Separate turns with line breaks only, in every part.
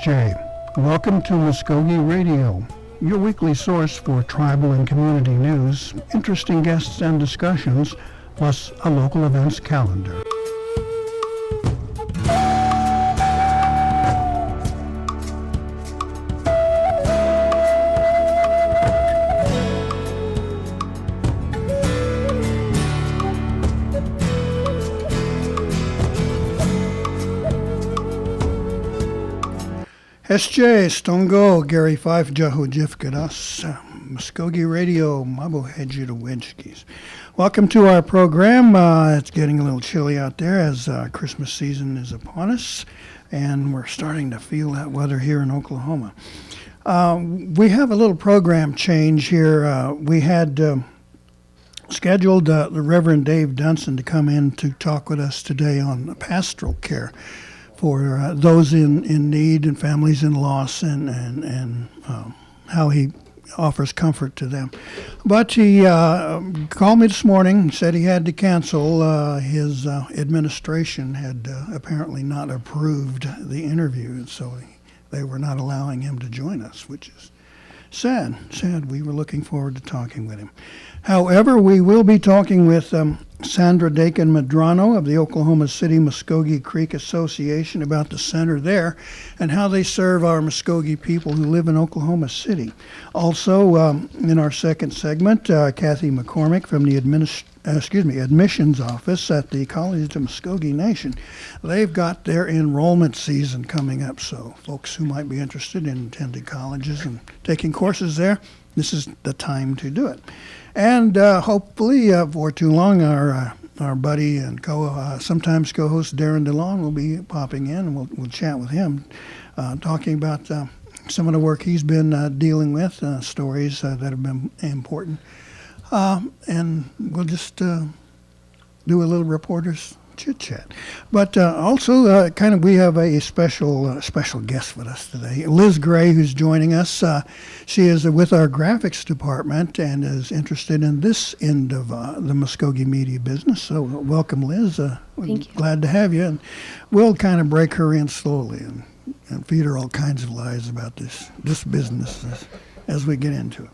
SJ. Welcome to Mvskoke Radio, your weekly source for tribal and community news, interesting guests and discussions, plus a local events calendar. SJ, Stongo, Gary Fife, Jaho Jifkadas, Mvskoke Radio, Mabo Hedjita Wedgekis. Welcome to our program. It's getting a little chilly out there as Christmas season is upon us, and we're starting to feel that weather here in Oklahoma. We have a little program change here. We had scheduled the Reverend Dave Dunson to come in to talk with us today on pastoral care for those in need and families in loss, and how he offers comfort to them. But he called me this morning, said he had to cancel. His administration had apparently not approved the interview, so they were not allowing him to join us, which is sad. We were looking forward to talking with him. However, we will be talking with Sandra Dakin-Medrano of the Oklahoma City Muscogee Creek Association about the center there and how they serve our Muskogee people who live in Oklahoma City. Also, in our second segment, Kathy McCormick from the admissions office at the College of Muskogee Nation. They've got their enrollment season coming up, so folks who might be interested in attending colleges and taking courses there, this is the time to do it. And hopefully, for too long, our buddy and sometimes co-host Darren DeLaune will be popping in, and we'll chat with him, talking about some of the work he's been dealing with, stories that have been important. And we'll just do a little reporter's chit-chat. But also, we have a special guest with us today, Liz Gray, who's joining us. She is with our graphics department and is interested in this end of the Mvskoke media business. So welcome, Liz.
Thank you.
Glad to have you. And we'll kind of break her in slowly and feed her all kinds of lies about this business as we get into it.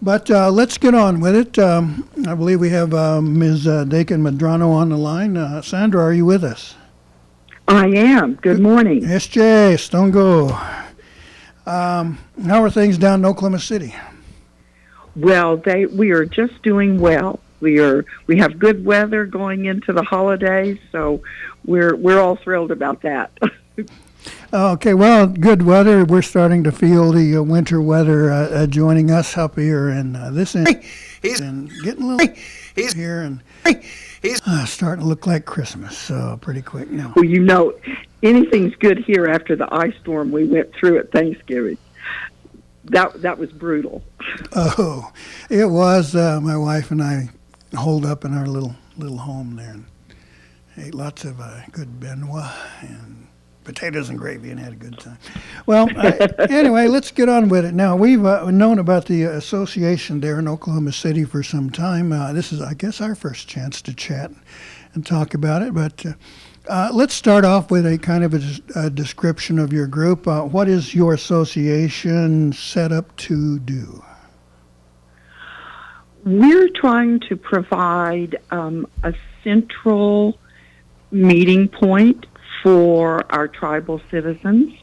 But let's get on with it. I believe we have Ms. Dakin-Medrano on the line. Sandra, are you with us?
I am. Good morning.
SJ, Stongo. How are things down in Oklahoma City?
Well, we are just doing well. We have good weather going into the holidays, so we're all thrilled about that.
Okay, well, good weather. We're starting to feel the winter weather joining us up here, and this is getting a little here, and he's starting to look like Christmas pretty quick now.
Well, anything's good here after the ice storm we went through at Thanksgiving. That was brutal.
Oh, it was. My wife and I holed up in our little home there and ate lots of good Benoit and potatoes and gravy and had a good time. Well, anyway, let's get on with it. Now, we've known about the association there in Oklahoma City for some time. This is, I guess, our first chance to chat and talk about it. But let's start off with a kind of a description of your group. What is your association set up to do?
We're trying to provide a central meeting point for our tribal citizens,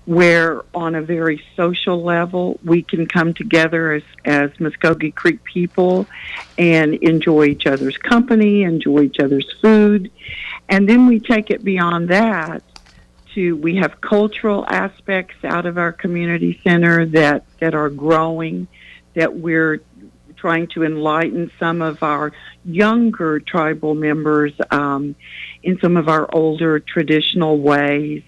where on a very social level we can come together as Mvskoke Creek people and enjoy each other's company, enjoy each other's food. And then we take it beyond that we have cultural aspects out of our community center that are growing, that we're trying to enlighten some of our younger tribal members in some of our older traditional ways.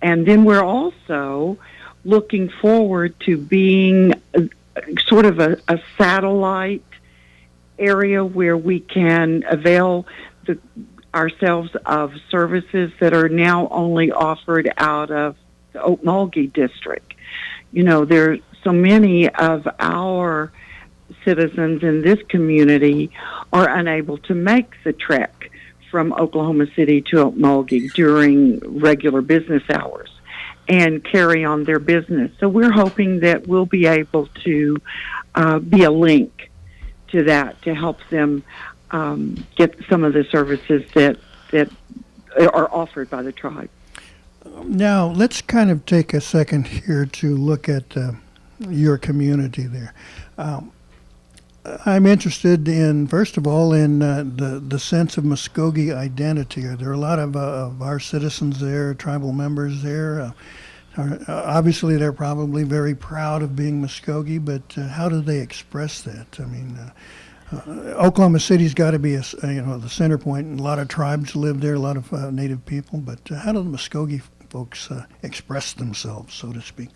And then we're also looking forward to being sort of a satellite area where we can avail ourselves of services that are now only offered out of the Okmulgee district. There are so many of our citizens in this community are unable to make the trek from Oklahoma City to Okmulgee during regular business hours. and carry on their business. So we're hoping that we'll be able to be a link to that to help them get some of the services that are offered by the tribe.
Now, let's kind of take a second here to look at your community there. I'm interested in, first of all, in the sense of Muskogee identity. Are there a lot of our citizens there, tribal members there? Obviously, they're probably very proud of being Muskogee, but how do they express that? I mean, Oklahoma City's got to be the center point, and a lot of tribes live there, a lot of native people. But how do the Muskogee folks express themselves, so to speak?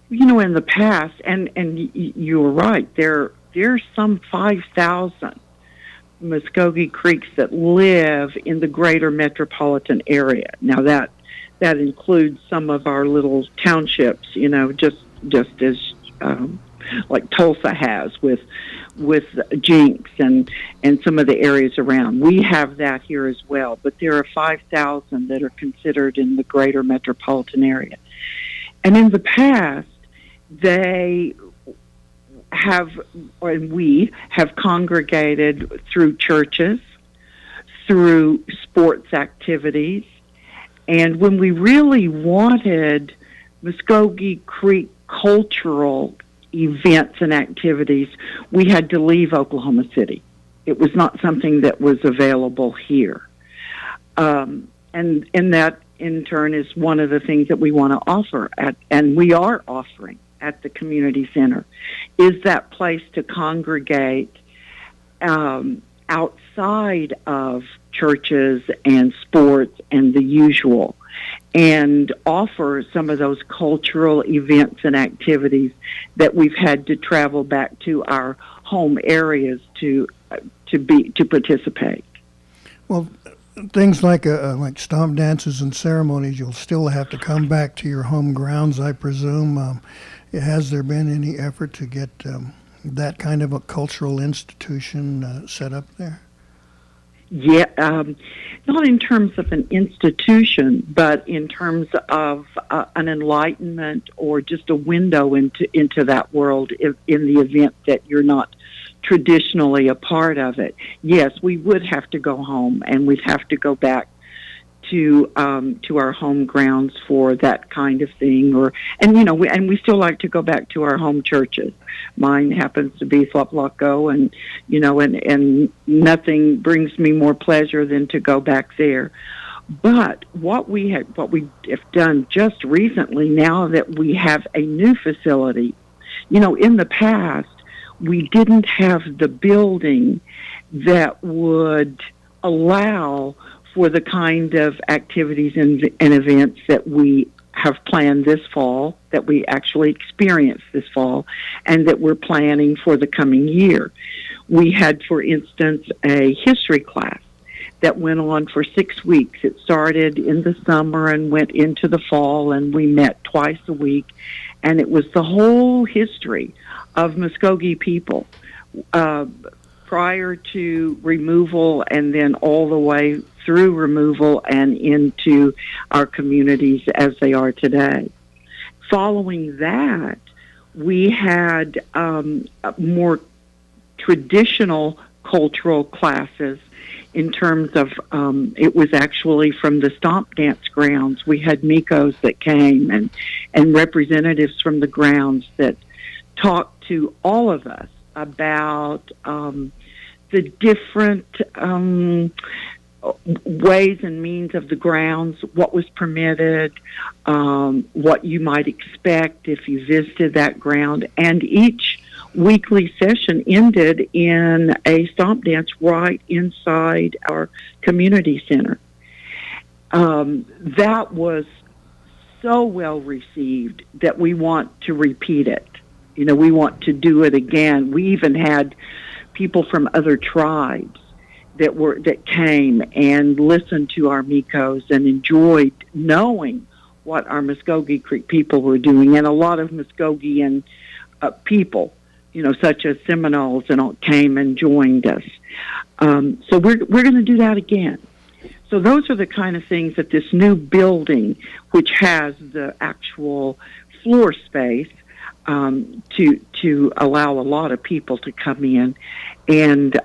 In the past, and you were right, there's some 5,000 Muskogee Creeks that live in the greater metropolitan area. Now that includes some of our little townships, just as like Tulsa has with Jinx and some of the areas around. We have that here as well, but there are 5,000 that are considered in the greater metropolitan area. And in the past, they have, and we have congregated through churches, through sports activities, and when we really wanted Muskogee Creek cultural events and activities, we had to leave Oklahoma City. It was not something that was available here. And that, in turn, is one of the things that we want to offer, and we are offering at the community center, is that place to congregate outside of churches and sports and the usual, and offer some of those cultural events and activities that we've had to travel back to our home areas to participate.
Well, things like stomp dances and ceremonies, you'll still have to come back to your home grounds, I presume. Has there been any effort to get that kind of a cultural institution set up there?
Yeah, not in terms of an institution, but in terms of an enlightenment or just a window into that world in the event that you're not traditionally a part of it. Yes, we would have to go home, and we'd have to go back to our home grounds for that kind of thing, and we still like to go back to our home churches. Mine happens to be Tlaloco, and nothing brings me more pleasure than to go back there. But what we have done just recently, now that we have a new facility, in the past we didn't have the building that would allow for the kind of activities and events that we have planned this fall, that we actually experienced this fall, and that we're planning for the coming year. We had, for instance, a history class that went on for 6 weeks. It started in the summer and went into the fall, and we met twice a week, and it was the whole history of Muskogee people, prior to removal and then all the way through removal and into our communities as they are today. Following that, we had more traditional cultural classes in terms of, it was actually from the stomp dance grounds. We had Mikos that came and representatives from the grounds that talked to all of us about the different ways and means of the grounds, what was permitted, what you might expect if you visited that ground. And each weekly session ended in a stomp dance right inside our community center. That was so well received that we want to repeat it. We want to do it again. We even had people from other tribes that came and listened to our Mikos and enjoyed knowing what our Muskogee Creek people were doing, and a lot of Muskogean people, such as Seminoles, and all came and joined us. So we're going to do that again. So those are the kind of things that this new building, which has the actual floor space to allow a lot of people to come in, and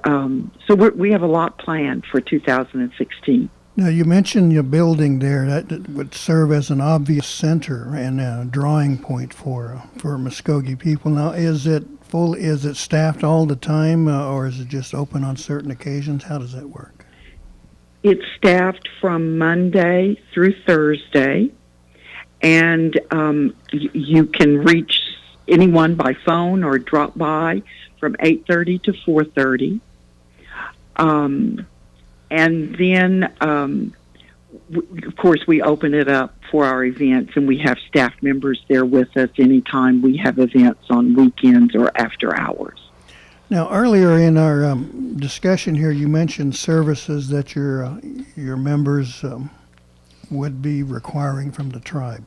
so we have a lot planned for 2016.
Now, you mentioned your building there that would serve as an obvious center and a drawing point for Muskogee people. Now, is it full? Is it staffed all the time, or is it just open on certain occasions? How does that work?
It's staffed from Monday through Thursday, and you can reach anyone by phone or drop by from 8:30 to 4:30. And then, of course, we open it up for our events, and we have staff members there with us anytime we have events on weekends or after hours.
Now, earlier in our discussion here, you mentioned services that your members would be requiring from the tribe.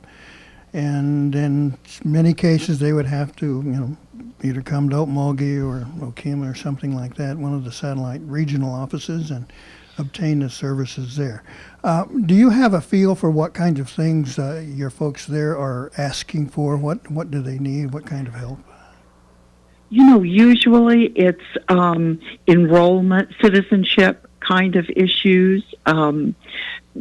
And in many cases, they would have to, either come to Okmulgee or Okemah or something like that, one of the satellite regional offices, and obtain the services there. Do you have a feel for what kinds of things your folks there are asking for? What do they need? What kind of help?
Usually it's enrollment, citizenship kind of issues,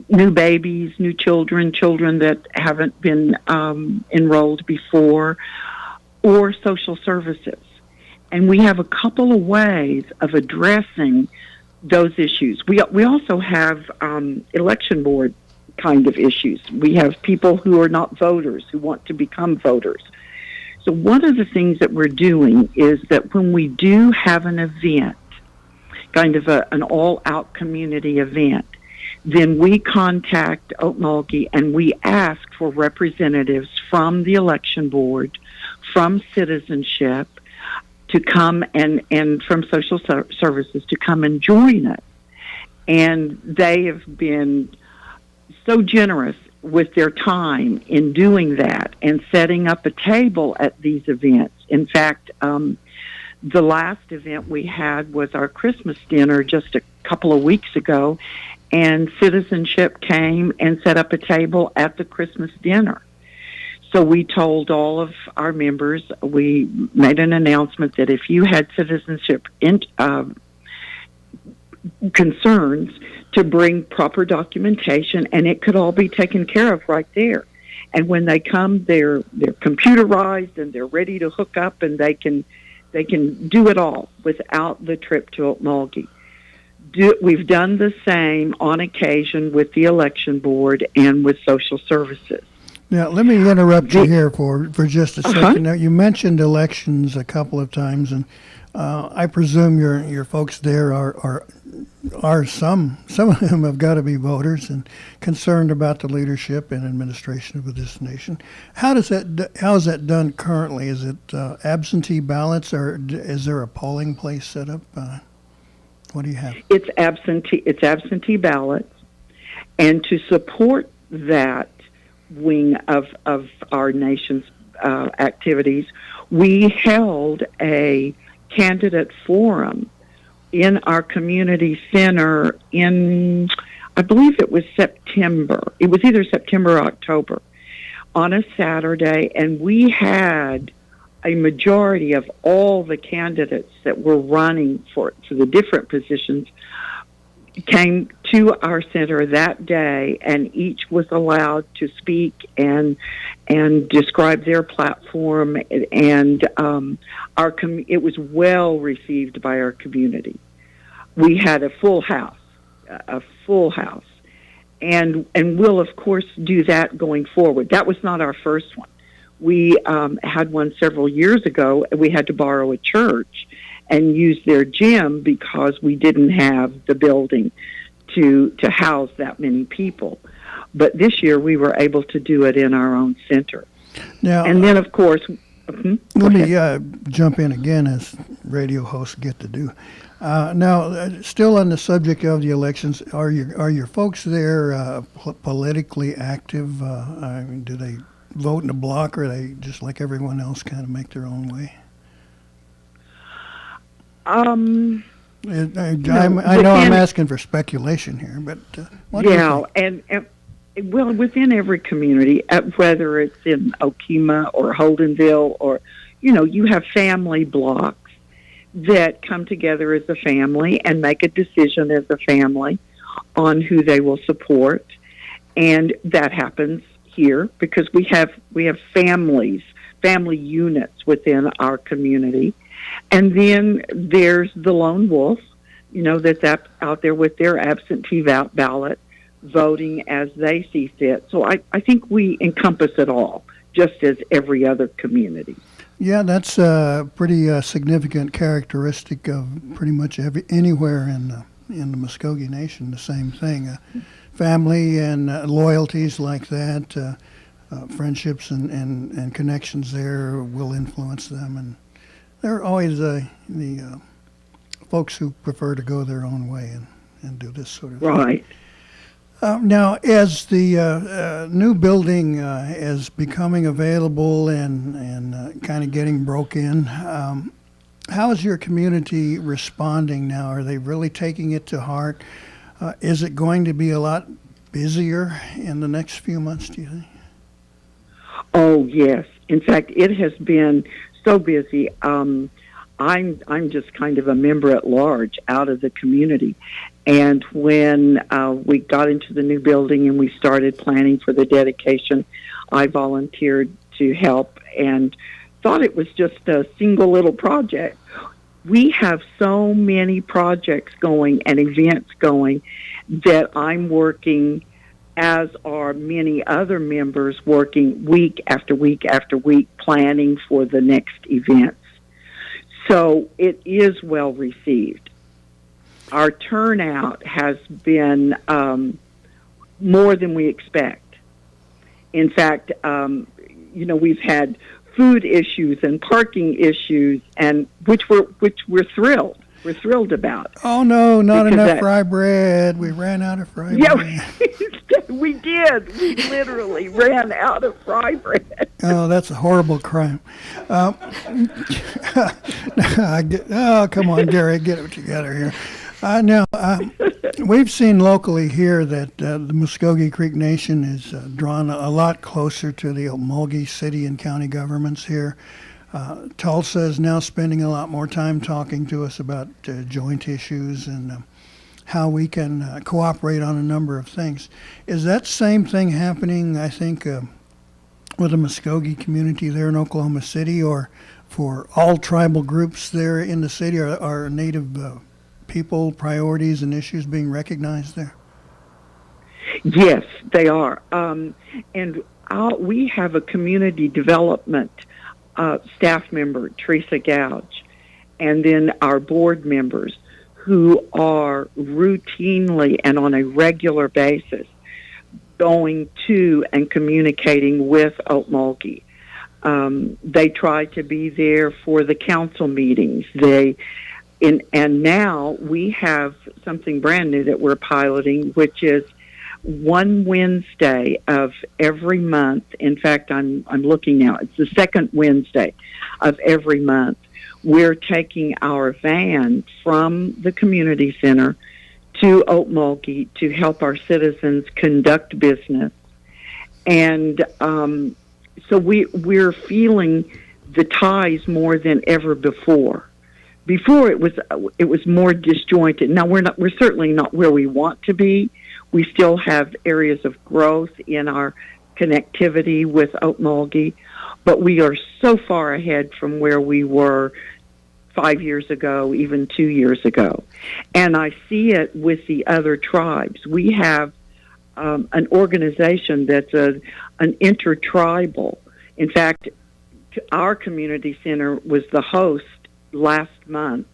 new babies, new children that haven't been enrolled before, or social services. And we have a couple of ways of addressing those issues. We also have election board kind of issues. We have people who are not voters who want to become voters. So one of the things that we're doing is that when we do have an event, kind of an all-out community event, then we contact Okmulgee and we ask for representatives from the election board, from citizenship, to come and from social services to come and join us. And they have been so generous with their time in doing that and setting up a table at these events. In fact, the last event we had was our Christmas dinner just a couple of weeks ago, and citizenship came and set up a table at the Christmas dinner. So we told all of our members, we made an announcement that if you had citizenship concerns, to bring proper documentation, and it could all be taken care of right there. And when they come, they're computerized and they're ready to hook up, and they can do it all without the trip to Okmulgee. We've done the same on occasion with the election board and with social services.
Now, let me interrupt you here for just a second. Now, you mentioned elections a couple of times, and I presume your folks there are some of them have got to be voters and concerned about the leadership and administration of this nation. How is that done currently? Is it absentee ballots, or is there a polling place set up? What do you have?
It's absentee ballots, and to support that wing of our nation's activities, we held a candidate forum in our community center in, I believe it was September. It was either September or October, on a Saturday, and we had a majority of all the candidates that were running for the different positions came to our center that day, and each was allowed to speak and describe their platform, and it was well received by our community. We had a full house, and we'll of course do that going forward. That was not our first one. We had one several years ago. We had to borrow a church and use their gym because we didn't have the building to house that many people. But this year we were able to do it in our own center.
Now,
and then, of course,
let me jump in again, as radio hosts get to do. Now, still on the subject of the elections, are your folks there politically active? Do they vote in a block, or they just like everyone else kind of make their own way? I know I'm asking for speculation here, but what do you think?
and well, within every community, whether it's in Okemah or Holdenville, or you have family blocks that come together as a family and make a decision as a family on who they will support, and that happens here because we have family units within our community. And then there's the lone wolf, that's out there with their absentee ballot, voting as they see fit. So I think we encompass it all, just as every other community.
Yeah, that's a pretty significant characteristic of pretty much anywhere in the Muskogee Nation. The same thing, family and loyalties like that, friendships and connections there will influence them, and there are always the folks who prefer to go their own way and do this sort of thing.
Right.
Now, as the new building is becoming available and kind of getting broke in, how is your community responding now? Are they really taking it to heart? Is it going to be a lot busier in the next few months, do you think?
Oh, yes. In fact, it has been so busy. I'm just kind of a member at large out of the community. And when we got into the new building and we started planning for the dedication, I volunteered to help and thought it was just a single little project. We have so many projects going and events going that I'm working, as are many other members, working week after week after week planning for the next events. So it is well received. Our turnout has been more than we expect. In fact, we've had food issues and parking issues, and which we're thrilled. We're thrilled about.
Oh no, not enough fry bread. We ran out of fry bread.
Yeah, we did. We literally ran out of fry bread.
Oh, that's a horrible crime. Come on, Gary, get it together here. Now, we've seen locally here that the Muskogee Creek Nation is drawn a lot closer to the Okmulgee city and county governments here. Tulsa is now spending a lot more time talking to us about joint issues and how we can cooperate on a number of things. Is that same thing happening, I think, with the Muskogee community there in Oklahoma City, or for all tribal groups there in the city? Are Native people priorities and issues being recognized there?
Yes, they are. And we have a community development staff member, Teresa Gouge, and then our board members who are routinely and on a regular basis going to and communicating with Okmulgee. They try to be there for the council meetings. And now we have something brand new that we're piloting, which is one Wednesday of every month. In fact, I'm looking now. It's the second Wednesday of every month. We're taking our van from the community center to Okmulgee to help our citizens conduct business. And so we're feeling the ties more than ever before. Before it was more disjointed. Now we're certainly not where we want to be. We still have areas of growth in our connectivity with Okmulgee, but we are so far ahead from where we were 5 years ago, even 2 years ago. And I see it with the other tribes. We have an organization that's an intertribal. In fact, our community center was the host last month,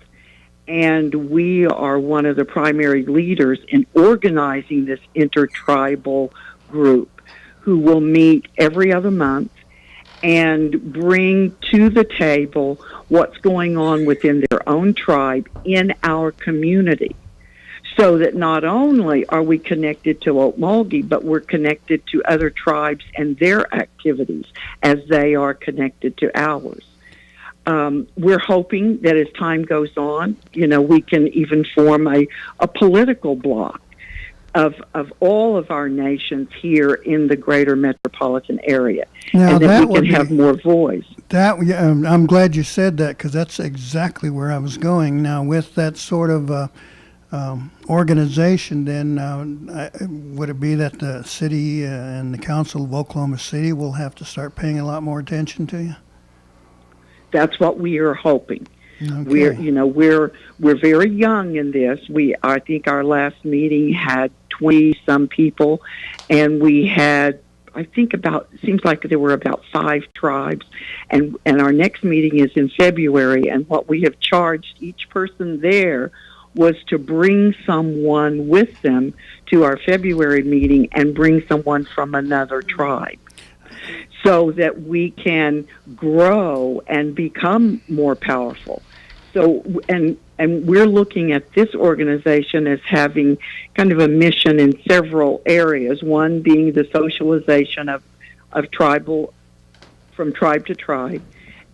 and we are one of the primary leaders in organizing this intertribal group who will meet every other month and bring to the table what's going on within their own tribe in our community, so that not only are we connected to Okmulgee, but we're connected to other tribes and their activities as they are connected to ours. we're hoping that as time goes on, we can even form a political bloc of all of our nations here in the greater metropolitan area,
now,
and that we can have more voice.
I'm glad you said that, because that's exactly where I was going. Now, with that sort of organization, then would it be that the city and the council of Oklahoma City will have to start paying a lot more attention to you?
That's what we are hoping.
Okay.
We're very young in this. I think our last meeting had 20 some people, and we had, I think, seems like there were about 5 tribes, and our next meeting is in February, and what we have charged each person there was to bring someone with them to our February meeting and bring someone from another tribe, so that we can grow and become more powerful. So, and we're looking at this organization as having kind of a mission in several areas, one being the socialization of tribal, from tribe to tribe,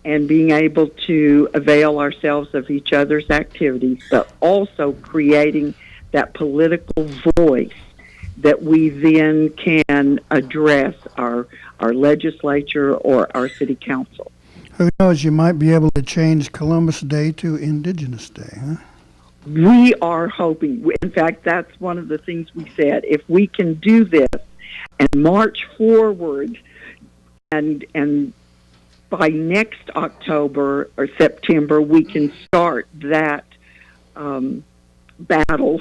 and being able to avail ourselves of each other's activities, but also creating that political voice that we then can address our legislature or our city council.
Who knows, you might be able to change Columbus Day to Indigenous Day, huh?
We are hoping. In fact, that's one of the things we said. If we can do this and march forward, and by next October or September, we can start that battle,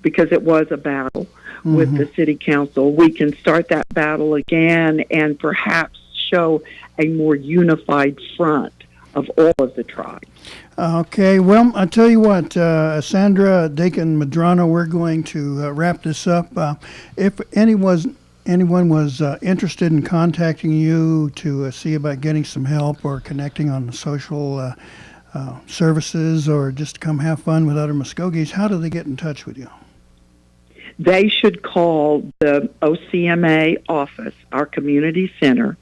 because it was a battle with the city council. We can start that battle again and perhaps show a more unified front of all of the tribes.
Okay, well, I tell you what, Sandra Dakin Madrano, we're going to wrap this up. If anyone was interested in contacting you to see about getting some help or connecting on the social services, or just come have fun with other Muskogees, how do they get in touch with you?
They should call the OCMA office, our community center,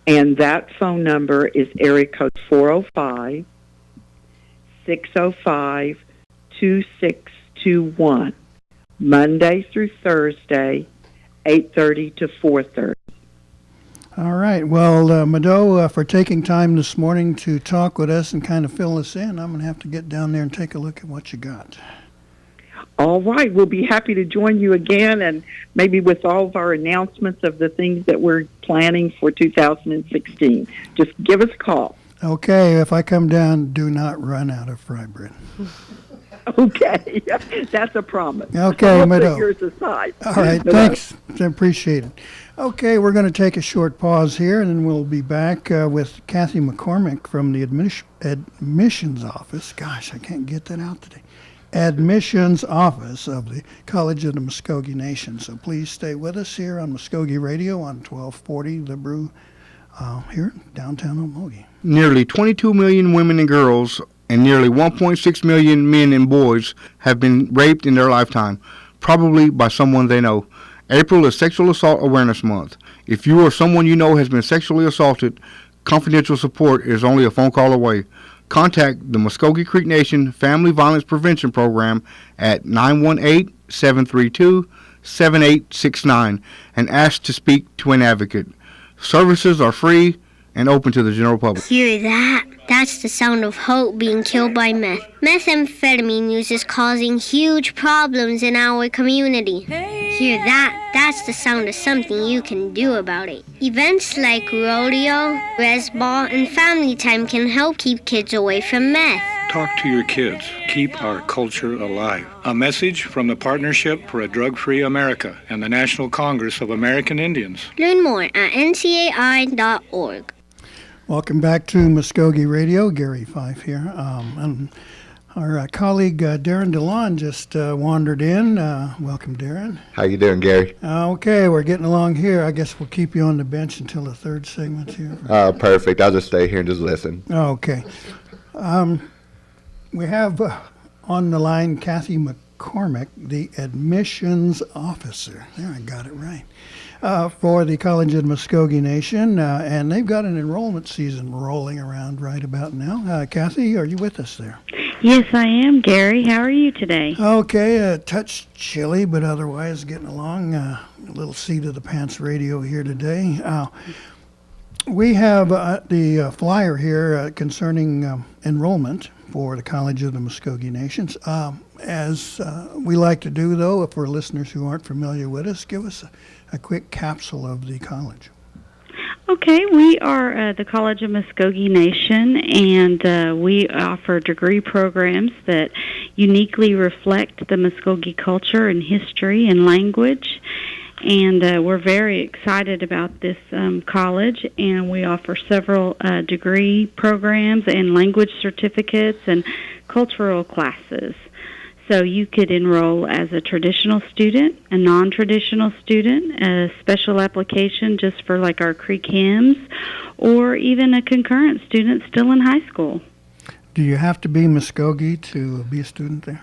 and that phone number is area code 405-605-2621, Monday through Thursday, 8:30 to 4:30.
All right. Well, Mado, for taking time this morning to talk with us and kind of fill us in, I'm going to have to get down there and take a look at what you got.
All right. We'll be happy to join you again, and maybe with all of our announcements of the things that we're planning for 2016. Just give us a call.
Okay. If I come down, do not run out of fry bread.
Okay. That's a promise.
Okay,
I'll
Mado.
put yours aside.
All right. Thanks. I appreciate it. Okay, we're going to take a short pause here, and then we'll be back with Kathy McCormick from the admissions office. Gosh, I can't get that out today. Admissions office of the College of the Mvskoke Nation. So please stay with us here on Mvskoke Radio on 1240 The Brew here in downtown Omogie.
Nearly 22 million women and girls and nearly 1.6 million men and boys have been raped in their lifetime, probably by someone they know. April is Sexual Assault Awareness Month. If you or someone you know has been sexually assaulted, confidential support is only a phone call away. Contact the Mvskoke Creek Nation Family Violence Prevention Program at 918-732-7869 and ask to speak to an advocate. Services are free and open to the general public.
Hear that? That's the sound of hope being killed by meth. Methamphetamine use is causing huge problems in our community. Hear that? That's the sound of something you can do about it. Events like rodeo, res ball, and family time can help keep kids away from meth.
Talk to your kids. Keep our culture alive. A message from the Partnership for a Drug-Free America and the National Congress of American Indians.
Learn more at ncai.org.
Welcome back to Mvskoke Radio. Gary Fife here. And our colleague Darren DeLaune just wandered in. Welcome, Darren.
How you doing, Gary?
Okay, we're getting along here. I guess we'll keep you on the bench until the third segment here.
Perfect. I'll just stay here and just listen.
Okay. We have on the line Kathy McCormick, the admissions officer. There, I got it right. For the College of Mvskoke Nation, and they've got an enrollment season rolling around right about now. Kathy, are you with us there?
Yes, I am, Gary. How are you today?
Okay, a touch chilly, but otherwise getting along. A little seat of the pants radio here today. We have the flyer here concerning enrollment for the College of the Muscogee Nations. As we like to do, though, for listeners who aren't familiar with us, give us a quick capsule of the college.
Okay, we are the College of Mvskoke Nation, and we offer degree programs that uniquely reflect the Mvskoke culture and history and language. And we're very excited about this college, and we offer several degree programs and language certificates and cultural classes. So you could enroll as a traditional student, a non-traditional student, a special application just for like our Creek hymns, or even a concurrent student still in high school.
Do you have to be Muskogee to be a student there?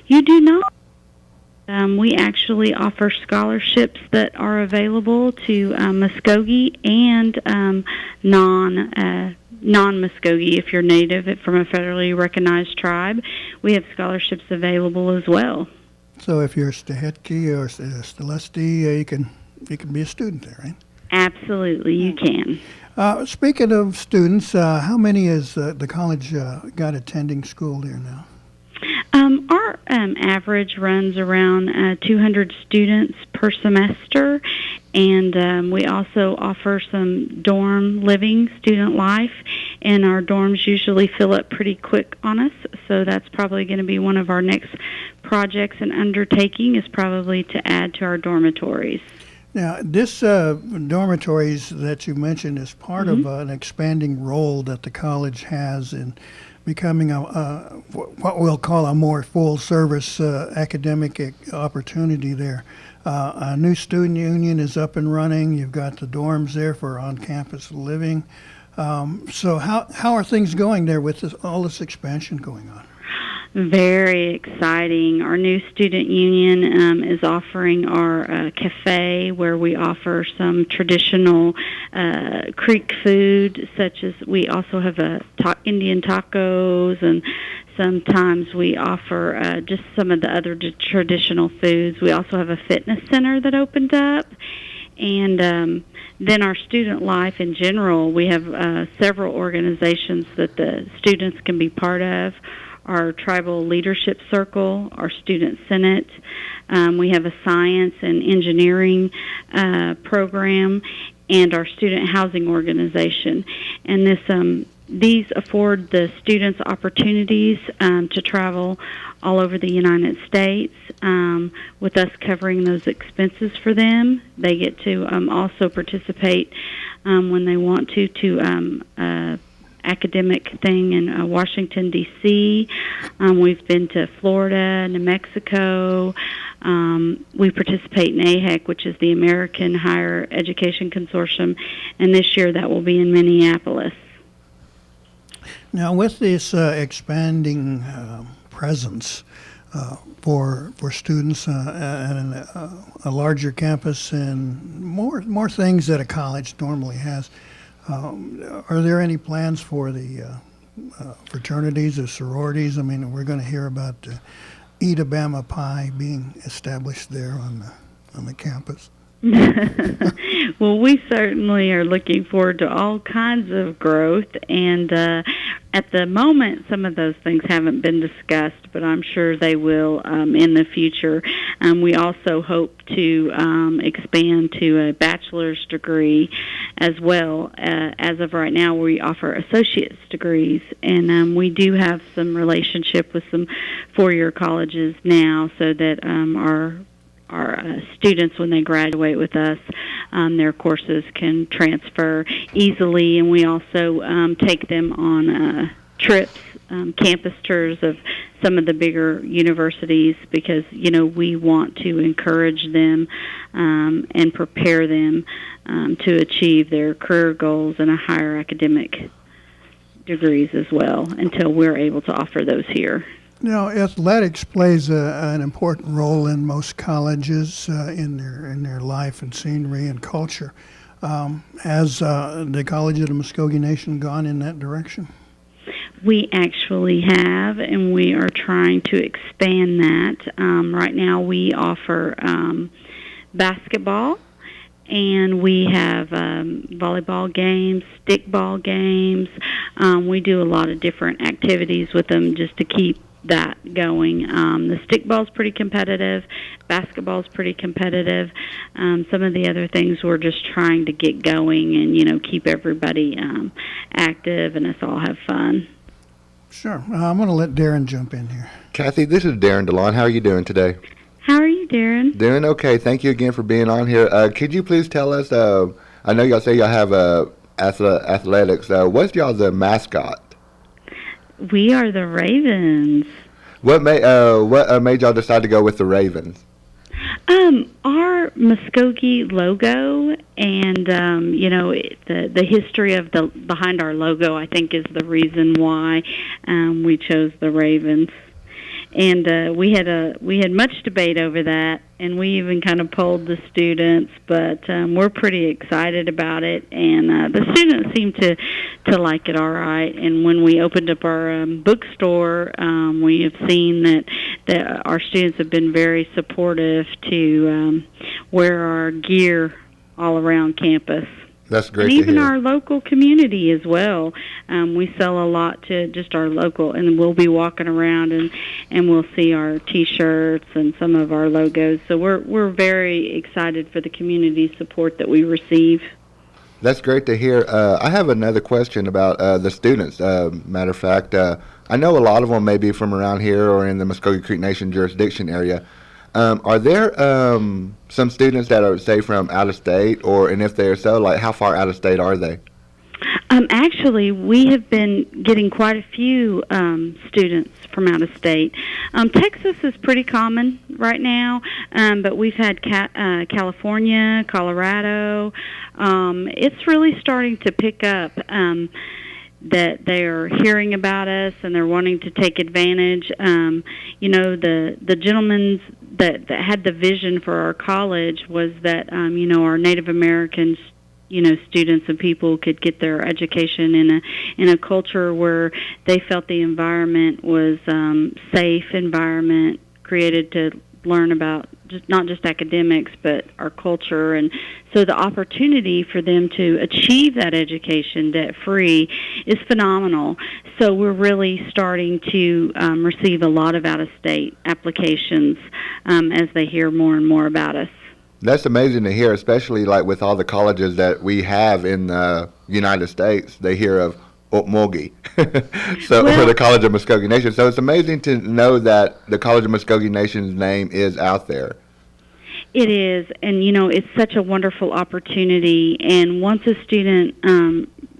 You do not. We actually offer scholarships that are available to Muskogee and non-Muskogee. If you're native from a federally recognized tribe, we have scholarships available as well.
So if you're Stahetki or Stelesti, you can be a student there, right?
Absolutely, you can.
Speaking of students, how many has the college got attending school there now?
Our average runs around 200 students per semester, and we also offer some dorm living, student life, and our dorms usually fill up pretty quick on us, so that's probably going to be one of our next projects and undertaking is probably to add to our dormitories.
Now, this dormitories that you mentioned is part of an expanding role that the college has in becoming what we'll call a more full-service academic opportunity there. A new student union is up and running. You've got the dorms there for on-campus living. So how are things going there with all this expansion going on?
Very exciting. Our new student union is offering our cafe where we offer some traditional Creek food, such as we also have Indian tacos, and sometimes we offer just some of the other traditional foods. We also have a fitness center that opened up. And then our student life in general, we have several organizations that the students can be part of. Our Tribal Leadership Circle, our Student Senate. We have a Science and Engineering program, and our Student Housing Organization. And these afford the students opportunities to travel all over the United States with us covering those expenses for them. They get to also participate when they want to academic thing in Washington, D.C. We've been to Florida, New Mexico. We participate in AHEC, which is the American Higher Education Consortium, and this year that will be in Minneapolis.
Now, with this expanding presence for students and a larger campus and more things that a college normally has, are there any plans for the fraternities or sororities? I mean, we're going to hear about Eat a Bama Pie being established there on the campus.
Well, we certainly are looking forward to all kinds of growth, and at the moment, some of those things haven't been discussed, but I'm sure they will in the future. We also hope to expand to a bachelor's degree as well. As of right now, we offer associate's degrees, and we do have some relationship with some four-year colleges now, so that our students, when they graduate with us, their courses can transfer easily, and we also take them on trips, campus tours of some of the bigger universities, because we want to encourage them and prepare them to achieve their career goals and a higher academic degrees as well, until we're able to offer those here.
Athletics plays an important role in most colleges in their life and scenery and culture. Has the College of the Mvskoke Nation gone in that direction?
We actually have, and we are trying to expand that. Right now we offer basketball, and we have volleyball games, stickball games. We do a lot of different activities with them just to keep that going. The stickball's pretty competitive. Basketball's pretty competitive. Some of the other things we're just trying to get going and, keep everybody active and us all have fun.
Sure. I'm going to let Darren jump in here.
Kathy, this is Darren DeLaune. How are you doing today?
How are you, Darren?
Doing okay. Thank you again for being on here. Could you please tell us, I know y'all say y'all have athletics. What's y'all's mascot?
We are the Ravens.
What made y'all decide to go with the Ravens?
Our Mvskoke logo and the history of behind our logo, I think, is the reason why we chose the Ravens. And we had much debate over that, and we even kind of polled the students, but we're pretty excited about it, and the students seem to like it all right. And when we opened up our bookstore, we have seen that our students have been very supportive to wear our gear all around campus.
That's great
and
to
even
hear.
our local community as well. We sell a lot to just our local, and we'll be walking around and we'll see our T-shirts and some of our logos. So we're very excited for the community support that we receive.
That's great to hear. I have another question about the students. Matter of fact, I know a lot of them may be from around here or in the Mvskoke Creek Nation jurisdiction area. Are there some students that are, say, from out of state, and if they are so, like, how far out of state are they?
Actually, we have been getting quite a few students from out of state. Texas is pretty common right now, but we've had California, Colorado. It's really starting to pick up. That they are hearing about us and they're wanting to take advantage. The gentlemen that had the vision for our college was that our Native Americans, students and people could get their education in a culture where they felt the environment was safe environment created to learn about not just academics but our culture. And so the opportunity for them to achieve that education debt-free is phenomenal. So we're really starting to receive a lot of out-of-state applications as they hear more and more about us.
That's amazing to hear, especially like with all the colleges that we have in the United States. They hear of Okmulgee, for the College of Mvskoke Nation. So it's amazing to know that the College of Mvskoke Nation's name is out there.
It is, and it's such a wonderful opportunity. And once a student,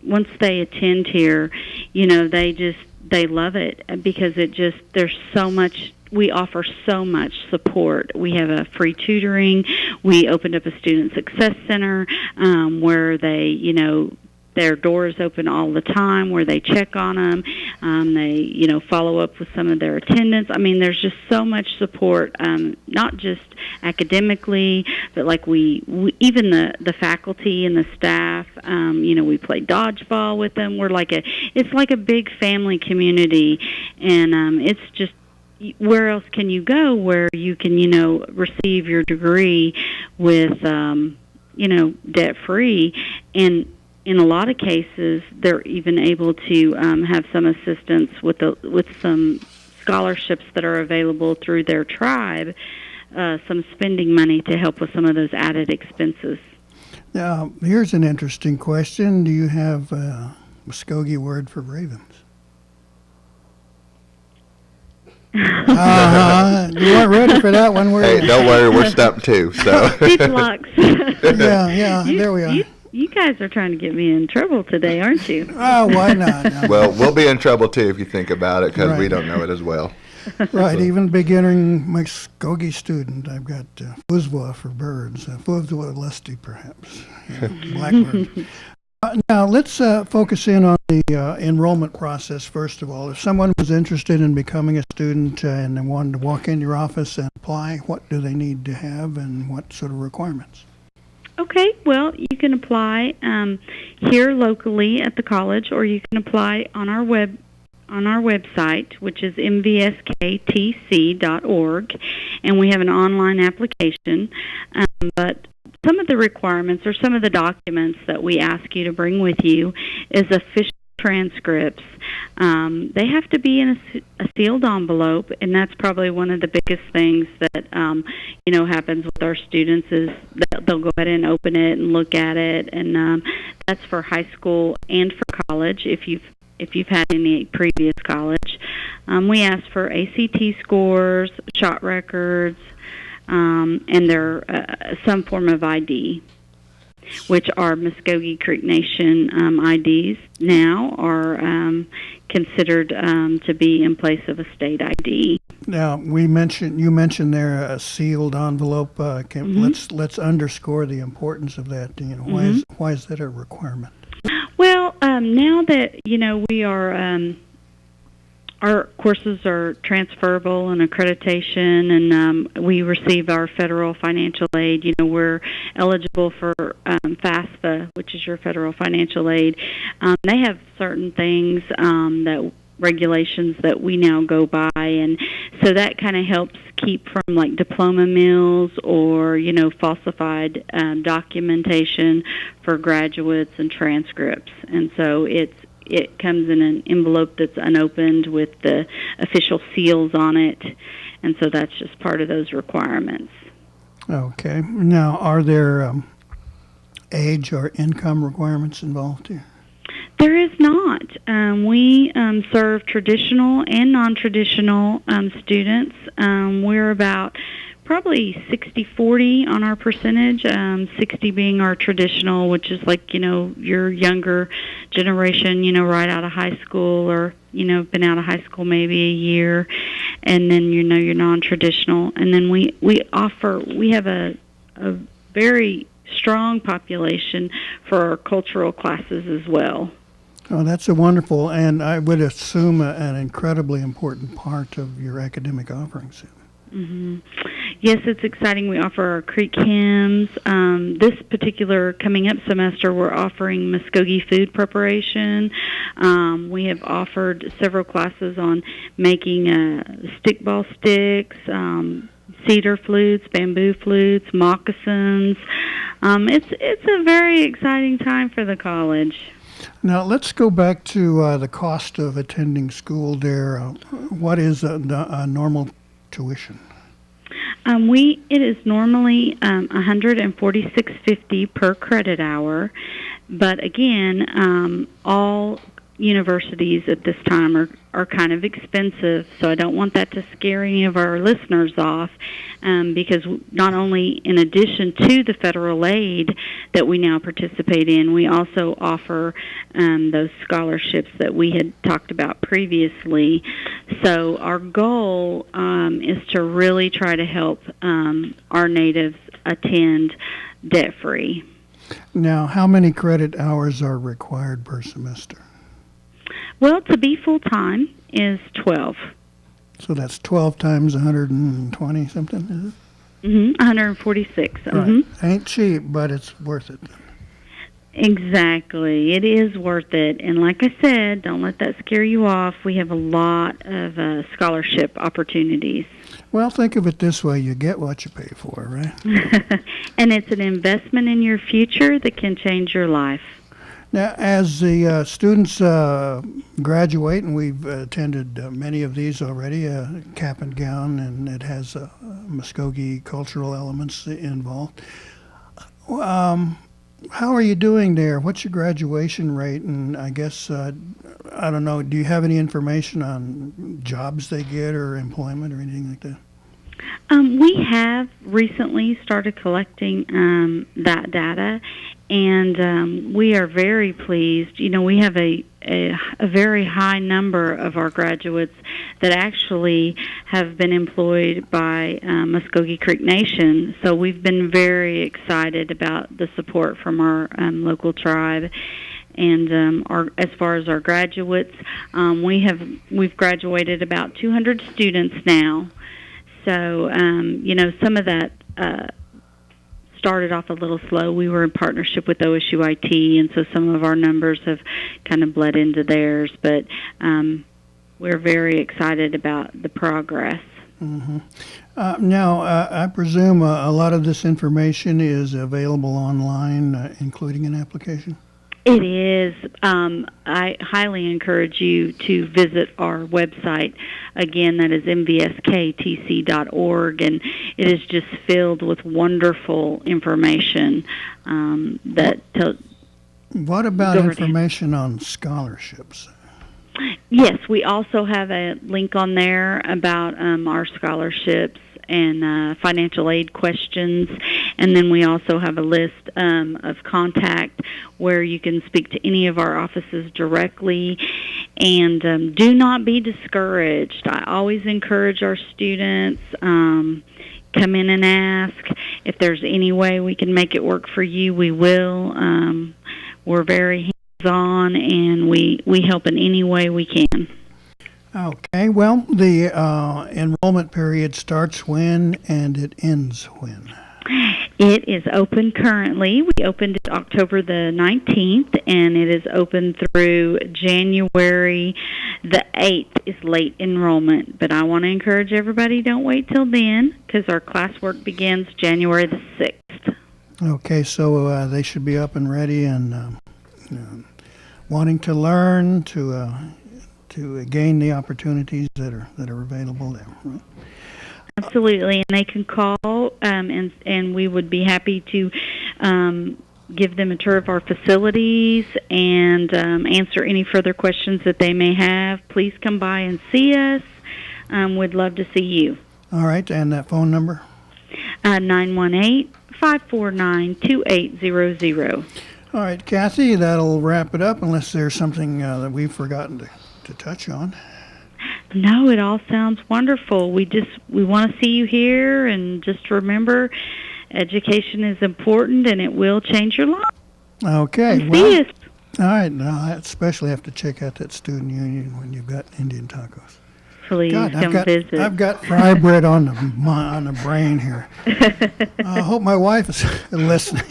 once they attend here, they love it because there's so much. We offer so much support. We have a free tutoring. We opened up a student success center where they, their doors open all the time, where they check on them. They, follow up with some of their attendance. I mean, there's just so much support, not just academically, but like we even the faculty and the staff. We play dodgeball with them. It's like a big family community, and it's just. Where else can you go where you can, receive your degree with, debt-free? And in a lot of cases, they're even able to have some assistance with some scholarships that are available through their tribe, some spending money to help with some of those added expenses.
Now, here's an interesting question. Do you have a Muskogee word for ravens? You weren't ready for that one, were you?
Hey, don't worry, we're stumped too. So.
Flux.
Yeah, there we are.
You guys are trying to get me in trouble today, aren't you?
Oh, why not? No.
Well, we'll be in trouble too if you think about it, because we don't know it as well.
Right, even beginning Muskogee student, I've got Fuzwa for birds, Fuzwa lusty perhaps, blackbird. Now, let's focus in on the enrollment process, first of all. If someone was interested in becoming a student and they wanted to walk into your office and apply, what do they need to have and what sort of requirements?
Okay, well, you can apply here locally at the college, or you can apply on our website, which is mvskoktc.org, and we have an online application. But some of the requirements or some of the documents that we ask you to bring with you is official transcripts. They have to be in a sealed envelope, and that's probably one of the biggest things that happens with our students is that they'll go ahead and open it and look at it, and that's for high school and for college if you've had any previous college. We ask for ACT scores, shot records, and their some form of ID, which are Mvskoke Creek Nation IDs now are considered to be in place of a state ID.
Now, you mentioned there a sealed envelope. Let's underscore the importance of that. Why is that a requirement?
Well, now that we are. Our courses are transferable and accreditation, and we receive our federal financial aid. We're eligible for FAFSA, which is your federal financial aid. They have certain things regulations that we now go by, and so that kind of helps keep from like diploma mills or falsified documentation for graduates and transcripts, and so it comes in an envelope that's unopened with the official seals on it, and so that's just part of those requirements.
Okay. Now, are there age or income requirements involved here?
There is not. We serve traditional and non-traditional students. We're about probably 60-40 on our percentage, 60 being our traditional, which is like, your younger generation, right out of high school or, been out of high school maybe a year, and then, your non-traditional. And then we have a very strong population for our cultural classes as well.
Oh, that's a wonderful, and I would assume an incredibly important part of your academic offerings.
Mm-hmm. Yes, it's exciting. We offer our Creek hymns. This particular coming up semester, we're offering Muskogee food preparation. We have offered several classes on making stickball sticks, cedar flutes, bamboo flutes, moccasins. It's a very exciting time for the college.
Now, let's go back to the cost of attending school there. What is a normal tuition?
It is normally $146.50 per credit hour, but again, all universities at this time are kind of expensive, so I don't want that to scare any of our listeners off, because not only in addition to the federal aid that we now participate in, we also offer those scholarships that we had talked about previously. So our goal is to really try to help our natives attend debt-free.
Now, how many credit hours are required per semester?
Well, to be full-time is 12.
So that's 12 times 120 something, is it?
Mm-hmm, 146.
Right.
Mm-hmm.
Ain't cheap, but it's worth it.
Exactly. It is worth it. And like I said, don't let that scare you off. We have a lot of scholarship opportunities.
Well, think of it this way. You get what you pay for, right?
And it's an investment in your future that can change your life.
Now, as the students graduate, and we've attended many of these already, cap and gown, and it has Muskogee cultural elements involved. How are you doing there? What's your graduation rate? And I guess, I don't know, do you have any information on jobs they get or employment or anything like that?
We have recently started collecting that data, and we are very pleased. We have a very high number of our graduates that actually have been employed by Mvskoke Creek Nation, so we've been very excited about the support from our local tribe. And as far as our graduates, we've graduated about 200 students now. So some of that started off a little slow. We were in partnership with OSU IT, and so some of our numbers have kind of bled into theirs. But we're very excited about the progress.
Mm-hmm. Now, I presume a lot of this information is available online, including an application?
It is. I highly encourage you to visit our website. Again, that is mvsketc.org, and it is just filled with wonderful information
What about information on scholarships?
Yes, we also have a link on there about our scholarships and financial aid questions, and then we also have a list of contact where you can speak to any of our offices directly. And do not be discouraged. I always encourage our students, come in and ask. If there's any way we can make it work for you, we will. We're very hands-on, and we help in any way we can.
Okay, well, the enrollment period starts when and it ends when?
It is open currently. We opened it October the 19th, and it is open through January the 8th is late enrollment. But I want to encourage everybody, don't wait till then, because our classwork begins January the 6th.
Okay, so they should be up and ready and wanting to learn, to gain the opportunities that are available there. Right?
Absolutely, and they can call, and we would be happy to give them a tour of our facilities and answer any further questions that they may have. Please come by and see us. We'd love to see you.
All right, and that phone number?
918-549-2800.
All right, Kathy, that'll wrap it up unless there's something that we've forgotten to touch on.
No, it all sounds wonderful. We want to see you here, and just remember, education is important, and it will change your life.
Okay.
See us.
All right. Now, I especially have to check out that student union when you've got Indian tacos.
Please come visit.
I've got fry bread on the brain here. I hope my wife is listening.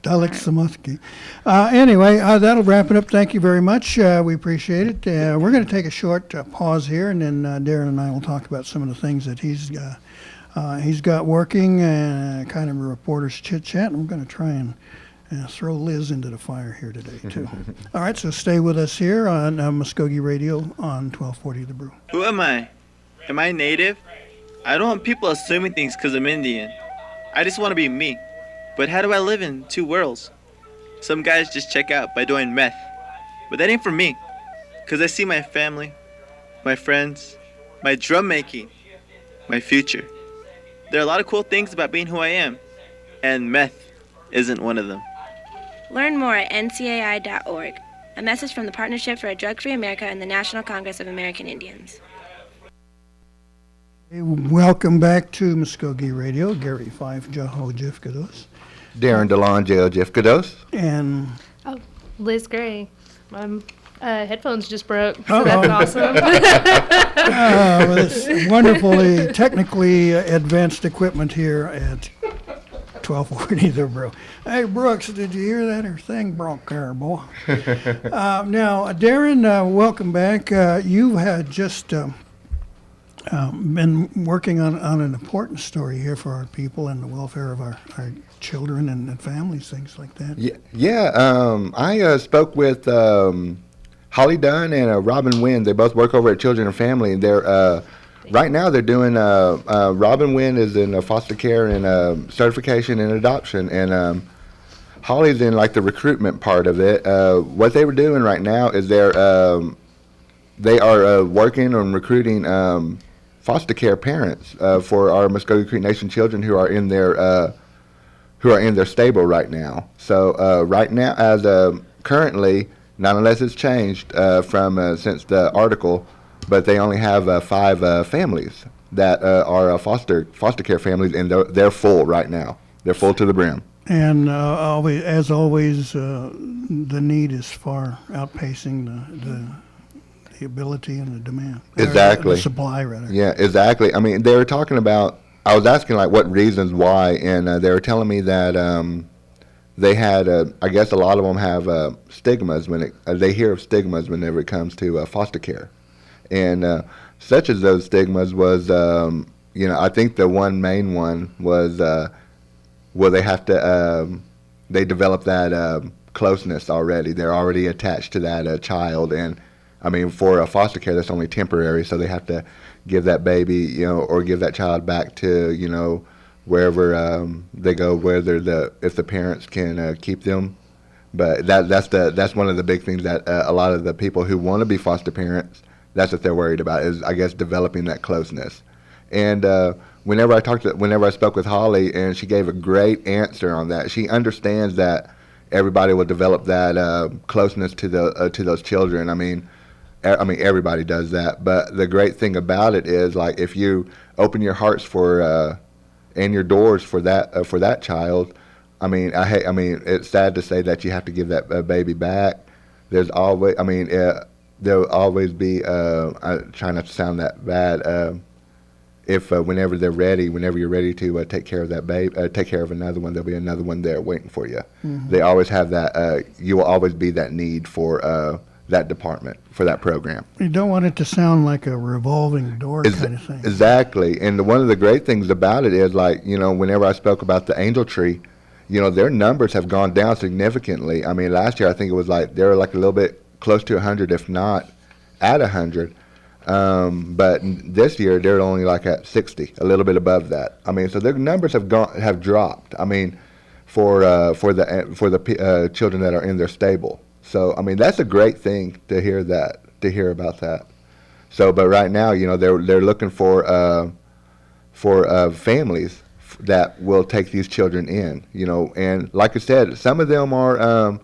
Dalek Samuski. Anyway, that'll wrap it up. Thank you very much. We appreciate it. We're going to take a short pause here, and then Darren and I will talk about some of the things that he's got working, kind of a reporter's chit-chat, and we're going to try and throw Liz into the fire here today, too. All right, so stay with us here on Mvskoke Radio on 1240 The Brew.
Who am I? Am I native? I don't want people assuming things because I'm Indian. I just want to be me. But how do I live in two worlds? Some guys just check out by doing meth. But that ain't for me. Because I see my family, my friends, my drum making, my future. There are a lot of cool things about being who I am. And meth isn't one of them.
Learn more at ncai.org. A message from the Partnership for a Drug-Free America and the National Congress of American Indians.
Hey, welcome back to Mvskoke Radio. Gary Fife, Jaho Jifkados.
Darren DeLaune, J.O. Jifkados.
And
Liz Gray. My headphones just broke, so that's awesome.
This wonderfully technically advanced equipment here at 1240 The Brew. Hey, Brooks, did you hear that? Her thing broke there, boy. Now, Darren, welcome back. You had just been working on an important story here for our people and the welfare of our children and families, things like that.
I spoke with Holly Dunn and Robin Wynn. They both work over at Children and Family. They're right now they're doing Robin Wynn is in foster care and certification and adoption, and Holly's in like the recruitment part of it. What they were doing right now is they are working on recruiting foster care parents for our Mvskoke Creek Nation children who are in their stable right now. So right now, as currently, not unless it's changed from since the article, but they only have 5 families that are foster care families, and they're full right now. They're full to the brim.
And always, as always, the need is far outpacing the ability and the demand.
Exactly.
Or the supply, rather.
Yeah, exactly. I mean, they were talking about, I was asking like what reasons why, and they were telling me that they had, I guess a lot of them have stigmas when they hear of stigmas whenever it comes to foster care. And such as those stigmas was, I think the one main one was, they have to, they develop that closeness already. They're already attached to that child. And I mean, for a foster care, that's only temporary, so they have to give that baby, or give that child back to, wherever they go, if the parents can keep them. But that's one of the big things that a lot of the people who want to be foster parents, that's what they're worried about, is, I guess, developing that closeness. And whenever I spoke with Holly, and she gave a great answer on that. She understands that everybody will develop that closeness to those children. I mean, everybody does that. But the great thing about it is, like, if you open your hearts for and your doors for that child, I mean, it's sad to say that you have to give that baby back. There's always, there'll always be. I try not to sound that bad. If whenever you're ready to take care of that baby, take care of another one, there'll be another one there waiting for you. Mm-hmm. They always have that. You will always be that need for that department, for that program.
You don't want it to sound like a revolving door kind of thing.
Exactly. And one of the great things about it is, like, whenever I spoke about the Angel Tree, their numbers have gone down significantly. I mean, last year I think it was like they were like a little bit close to 100, if not at 100. But this year they're only like at 60, a little bit above that. I mean, so their numbers have dropped. I mean, for the children that are in their stable. So I mean, that's a great thing to hear about that. So, but right now, they're looking for families that will take these children in. And like I said, some of them are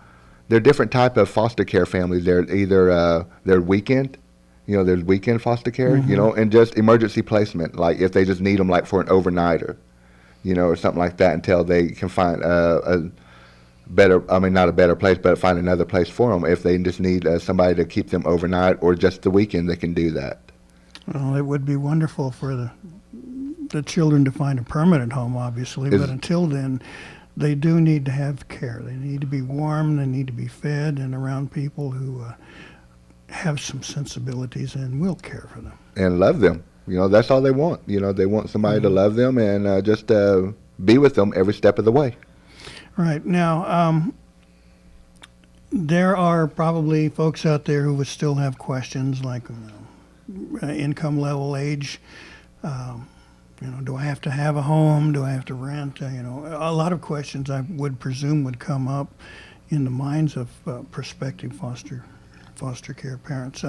they're different type of foster care families. They're either they're weekend. There's weekend foster care, mm-hmm. And just emergency placement, like if they just need them like for an overnighter, or something like that, until they can find a better, not a better place, but find another place for them. If they just need somebody to keep them overnight or just the weekend, they can do that.
Well, it would be wonderful for the children to find a permanent home, obviously, but until then, they do need to have care. They need to be warm, they need to be fed, and around people who have some sensibilities and will care for them
and love them. That's all they want. They want somebody to love them and just be with them every step of the way.
Right. Now, there are probably folks out there who would still have questions like income level, age. Do I have to have a home? Do I have to rent? A lot of questions I would presume would come up in the minds of prospective foster care parents.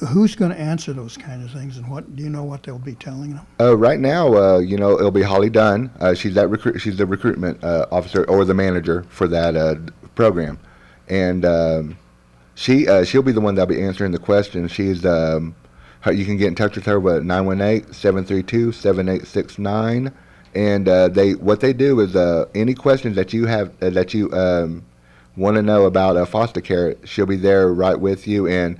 Who's going to answer those kind of things, and what do you know what they'll be telling them?
Right now, it'll be Holly Dunn. She's the recruitment officer or the manager for that program, and she'll be the one that'll be answering the questions. She's you can get in touch with her with 918-732-7869, and what they do is any questions that you have that you want to know about foster care, she'll be there right with you. And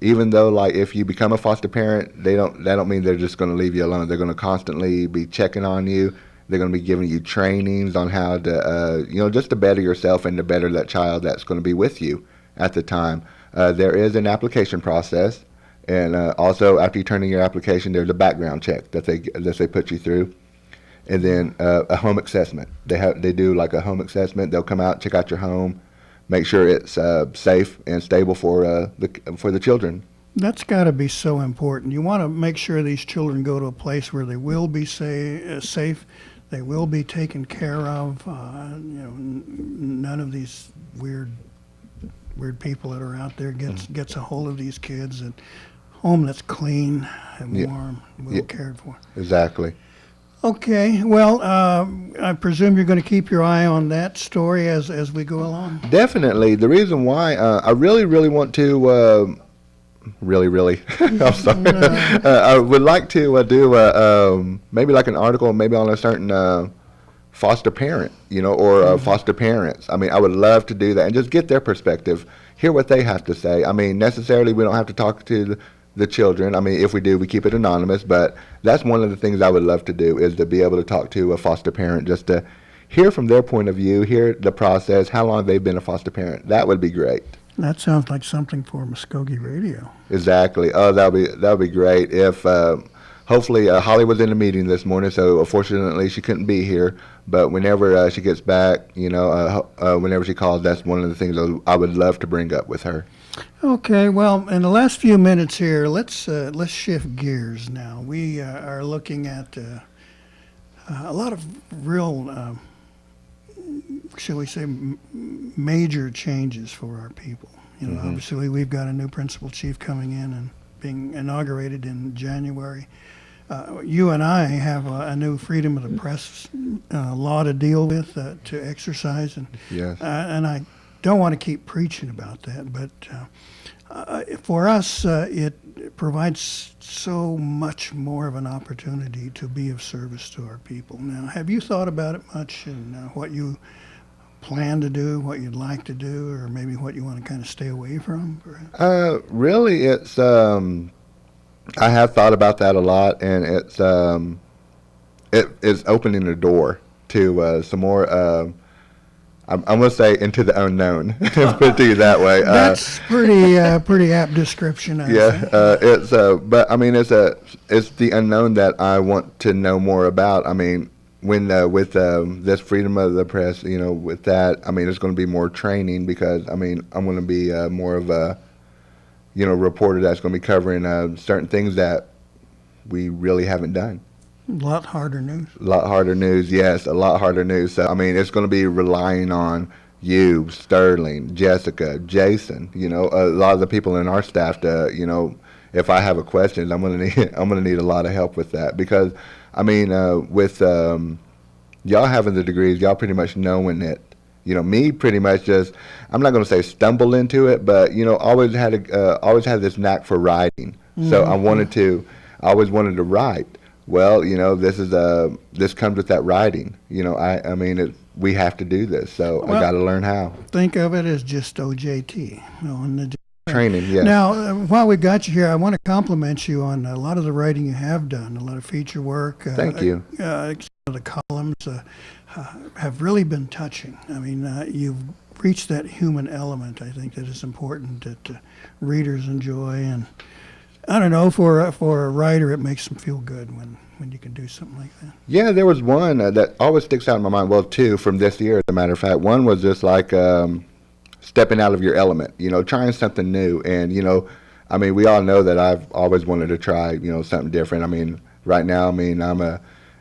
even though, like, if you become a foster parent, that don't mean they're just going to leave you alone. They're going to constantly be checking on you. They're going to be giving you trainings on how to, just to better yourself and to better that child that's going to be with you at the time. There is an application process, and also after you turn in your application, there's a background check that they put you through, and then a home assessment. They do like a home assessment. They'll come out, check out your home, make sure it's safe and stable for the children.
That's got to be so important. You want to make sure these children go to a place where they will be safe, they will be taken care of. None of these weird people that are out there gets a hold of these kids. And home that's clean and warm, well cared for.
Exactly.
Okay, well, I presume you're going to keep your eye on that story as we go along?
Definitely. The reason why I really, really want to, I'm sorry, I would like to do maybe like an article, maybe on a certain foster parent, or foster parents. I mean, I would love to do that and just get their perspective, hear what they have to say. I mean, necessarily we don't have to talk to the children. I mean, if we do, we keep it anonymous, but that's one of the things I would love to do, is to be able to talk to a foster parent, just to hear from their point of view, hear the process, how long they've been a foster parent. That would be great.
That sounds like something for Mvskoke Radio.
Exactly. Oh, that'll be great. If hopefully Holly was in a meeting this morning, so unfortunately she couldn't be here. But whenever she gets back, whenever she calls, that's one of the things I would love to bring up with her.
Okay, well, in the last few minutes here, let's shift gears now. We are looking at a lot of real, shall we say, major changes for our people. Obviously, we've got a new principal chief coming in and being inaugurated in January. You and I have a new freedom of the press law to deal with, to exercise, and
Yes.
and I don't want to keep preaching about that, but for us, it provides so much more of an opportunity to be of service to our people. Now, have you thought about it much, and what you plan to do, what you'd like to do, or maybe what you want to kind of stay away from, perhaps?
Really, it's I have thought about that a lot, and it's opening the door to some more. I'm going to say into the unknown. Put it to you that way.
That's pretty apt description. I think.
It's but I mean it's the unknown that I want to know more about. I mean, when with this freedom of the press, with that, I mean, there's going to be more training, because I mean, I'm going to be more of a reporter that's going to be covering certain things that we really haven't done.
A lot harder news.
A lot harder news, yes, a lot harder news. So, I mean, it's going to be relying on you, Sterling, Jessica, Jason, a lot of the people in our staff to, if I have a question, I'm going to need a lot of help with that, because, I mean, with y'all having the degrees, y'all pretty much knowing it. Me pretty much just, I'm not going to say stumble into it, but, always had this knack for writing. Mm-hmm. So I always wanted to write. Well, this comes with that writing. I mean, we have to do this, so I got to learn how.
Think of it as just OJT. On the
training, yes.
Now, while we got you here, I want to compliment you on a lot of the writing you have done, a lot of feature work.
Thank you.
The columns have really been touching. I mean, you've reached that human element, I think, that is important that readers enjoy, and I don't know, for a writer, it makes them feel good when you can do something like that. Yeah,
there was one that always sticks out in my mind. Well, two from this year, as a matter of fact. One was just like stepping out of your element, trying something new. And, I mean, we all know that I've always wanted to try, something different. I mean, right now, I mean, I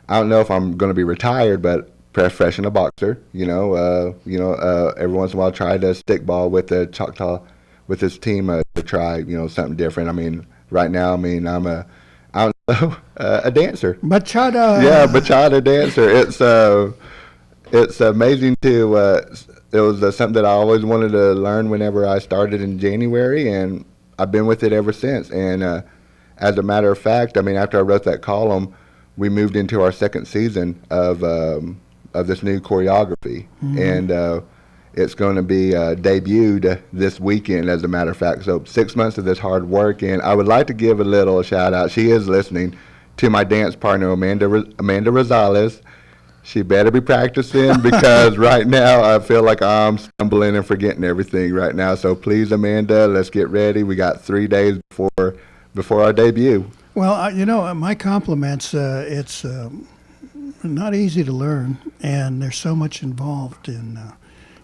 don't know if I'm going to be retired, but professional boxer, every once in a while try to stickball with the Choctaw, with this team to try, something different. I mean, right now, I mean, I'm a dancer.
Bachata.
Yeah, bachata dancer. It's amazing to, it was something that I always wanted to learn whenever I started in January, and I've been with it ever since. And as a matter of fact, I mean, after I wrote that column, we moved into our second season of this new choreography. Mm-hmm. And it's going to be debuted this weekend, as a matter of fact. So 6 months of this hard work, and I would like to give a little shout out. She is listening, to my dance partner, Amanda Rosales. She better be practicing, because right now I feel like I'm stumbling and forgetting everything right now. So please, Amanda, let's get ready. We got 3 days before our debut.
Well, my compliments. It's not easy to learn, and there's so much involved in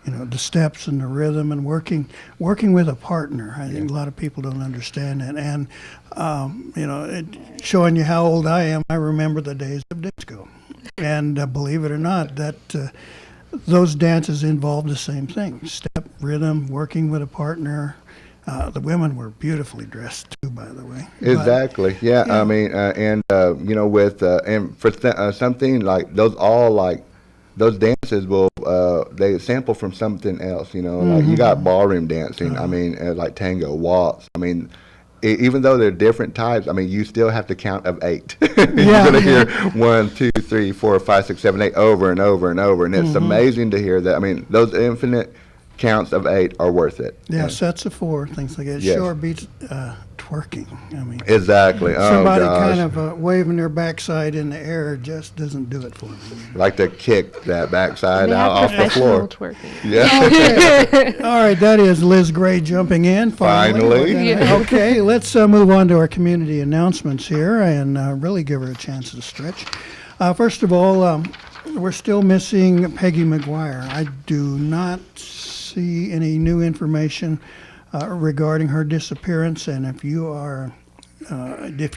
the steps and the rhythm, and working with a partner. I think a lot of people don't understand that. And, showing you how old I am, I remember the days of disco. And believe it or not, that those dances involved the same thing: step, rhythm, working with a partner. The women were beautifully dressed too, by the way.
Exactly. Yeah. I mean, with and for something like those, those dances will they sample from something else. Mm-hmm. Like you got ballroom dancing. I mean, like tango, waltz. I mean, even though they're different types, I mean, you still have to count of 8.
Yeah.
You're going to hear 1, 2, 3, 4, 5, 6, 7, 8 over and over and over. And it's amazing to hear that. I mean, those infinite counts of 8 are worth it.
Yeah, sets of 4, things like that. It
Yes.
sure beats twerking. I mean,
Exactly.
somebody
Oh, gosh.
kind of waving their backside in the air just doesn't do it for me.
Like to kick that backside
They
out
have
off the
professional
floor.
twerking.
Yeah.
Okay. All right, that is Liz Gray jumping in.
Finally.
We're gonna- Okay, let's move on to our community announcements here and really give her a chance to stretch. First of all, we're still missing Peggy McGuire. I do not see any new information regarding her disappearance, and if you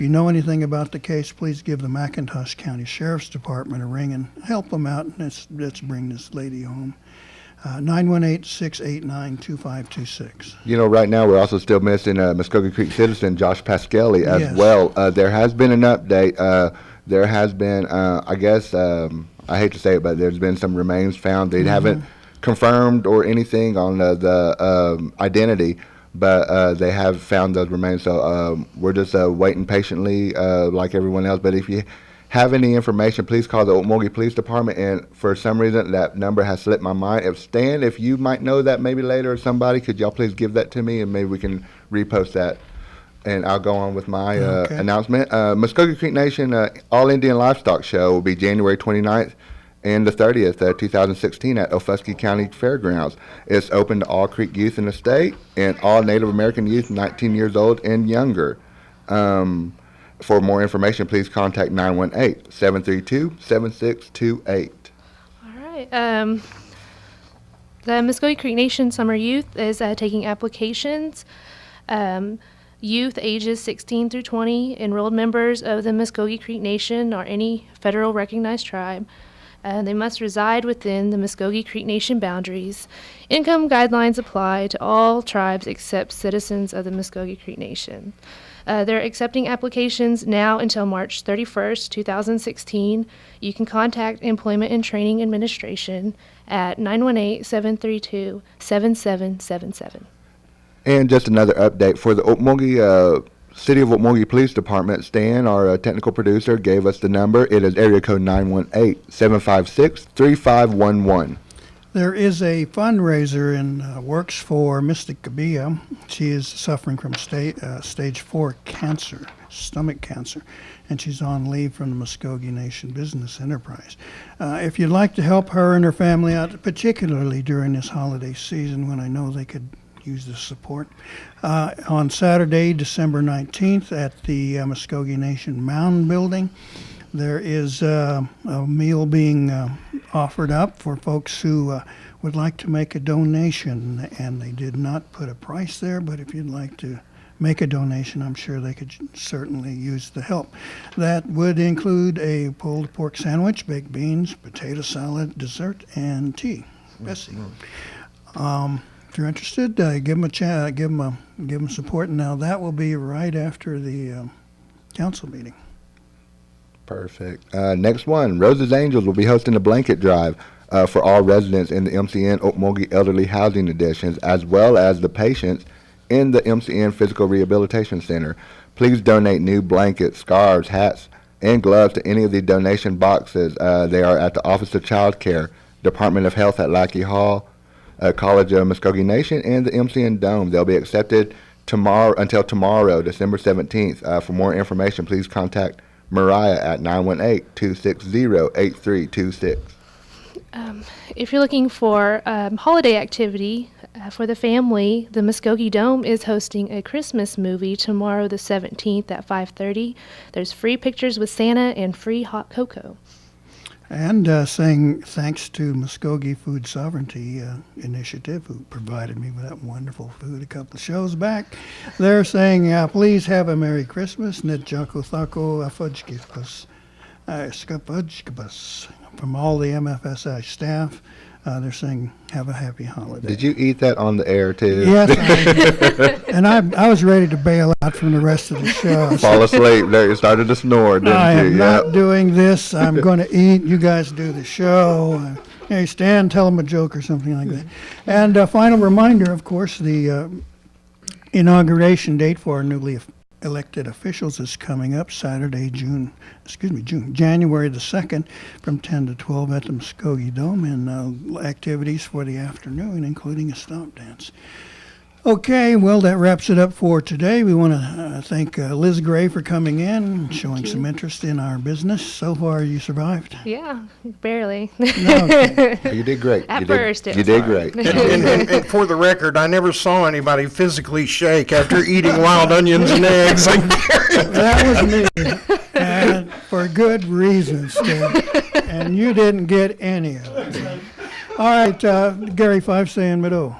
know anything about the case, please give the McIntosh County Sheriff's Department a ring and help them out, and let's bring this lady home. 918-689-2526.
You know, right now we're also still missing Mvskoke Creek citizen Josh Pasquelli as
Yes.
well. There has been an update. There has been, I guess, I hate to say it, but there's been some remains found. They haven't confirmed or anything on the identity, but they have found those remains. So we're just waiting patiently like everyone else. But if you have any information, please call the Okmulgee Police Department. And for some reason, that number has slipped my mind. If you might know that maybe later or somebody, could y'all please give that to me and maybe we can repost that. And I'll go on with my announcement. Mvskoke Creek Nation All Indian Livestock Show will be January 29th and the 30th, 2016 at Mvskoke County Fairgrounds. It's open to all Creek youth in the state and all Native American youth 19 years old and younger. For more information, please contact 918-732-7628.
All right. The Mvskoke Creek Nation Summer Youth is taking applications. Youth ages 16 through 20, enrolled members of the Mvskoke Creek Nation or any federal recognized tribe. They must reside within the Mvskoke Creek Nation boundaries. Income guidelines apply to all tribes except citizens of the Mvskoke Creek Nation. They're accepting applications now until March 31st, 2016. You can contact Employment and Training Administration at 918-732-7777.
And just another update for the Okmulgee City of Okmulgee Police Department. Stan, our technical producer, gave us the number. It is area code 918-756-3511.
There is a fundraiser in works for Mystic Kabia. She is suffering from stage 4 cancer, stomach cancer, and she's on leave from the Mvskoke Nation Business Enterprise. If you'd like to help her and her family out, particularly during this holiday season when I know they could use the support, on Saturday, December 19th at the Mvskoke Nation Mound Building, there is a meal being offered up for folks who would like to make a donation, and they did not put a price there, but if you'd like to make a donation, I'm sure they could certainly use the help. That would include a pulled pork sandwich, baked beans, potato salad, dessert, and tea. Bessie. If you're interested, give them a chat, give them support. Now that will be right after the council meeting.
Perfect. Next one, Rose's Angels will be hosting a blanket drive for all residents in the MCN Okmulgee Elderly Housing Additions, as well as the patients in the MCN Physical Rehabilitation Center. Please donate new blankets, scarves, hats, and gloves to any of the donation boxes. They are at the Office of Child Care, Department of Health at Lackey Hall, College of Mvskoke Nation, and the MCN Dome. They'll be accepted until tomorrow, December 17th. For more information, please contact Mariah at 918-260-8326.
If you're looking for holiday activity for the family, the Mvskoke Dome is hosting a Christmas movie tomorrow the 17th at 5:30. There's free pictures with Santa and free hot cocoa.
And saying thanks to Mvskoke Food Sovereignty Initiative, who provided me with that wonderful food a couple of shows back. They're saying, please have a Merry Christmas. Nitjakuthako Afudjkipas. From all the MFSI staff, they're saying, have a happy holiday.
Did you eat that on the air, too?
Yes, and I was ready to bail out from the rest of the show.
Fall asleep. There, you started to snore, didn't
I
you?
am not doing this. I'm going to eat. You guys do the show. Hey, Stan, tell them a joke or something like that. And a final reminder, of course, the inauguration date for our newly elected officials is coming up Saturday, January the 2nd from 10 to 12 at the Mvskoke Dome, and activities for the afternoon, including a stomp dance. Okay, well, that wraps it up for today. We want to thank Liz Gray for coming in, showing some interest in our business. So far, you survived.
Yeah, barely.
Okay.
You did great.
At first, it
you
was
did
hard.
great.
And for the record, I never saw anybody physically shake after eating wild onions and eggs.
That was me, and for good reasons, too. And you didn't get any of it. All right, Gary Fife saying Mado.